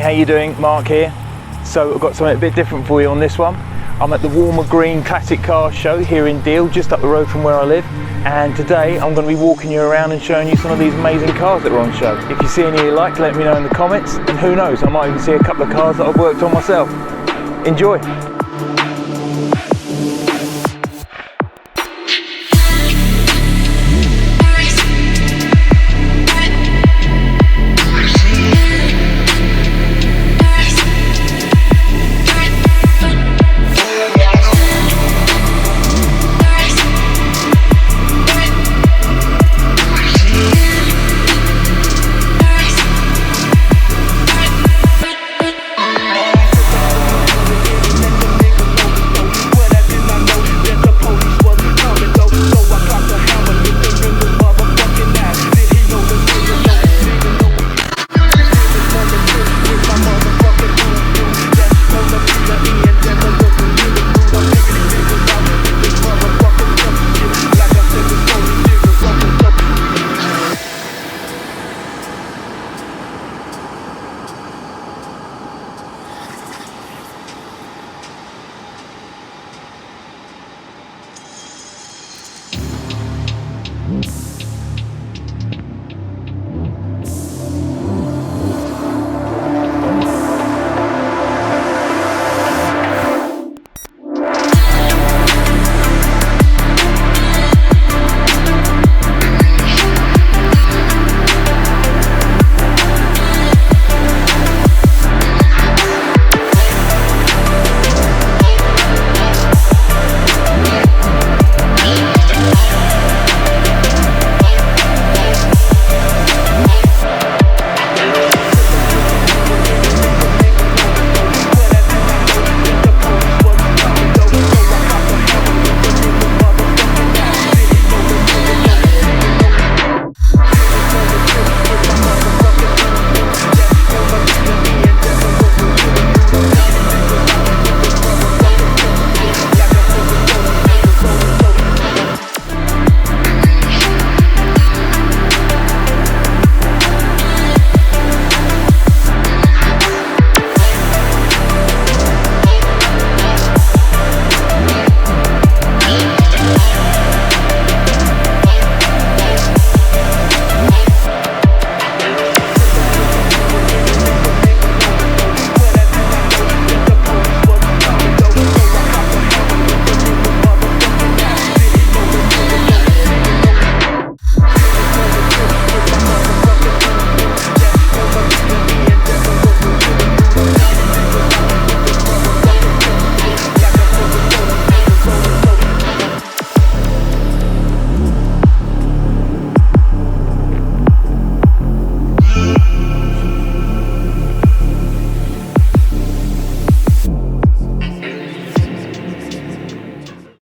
Hey, how you doing? Mark here. So I've got something a bit different for you on this one. I'm at the WALMER Green Classic Cars Show here in Deal, just up the road from where I live. And today I'm going to be walking you around and showing you some of these amazing cars that are on show. If you see any you like, let me know in the comments. And who knows, I might even see a couple of cars that I've worked on myself. Enjoy.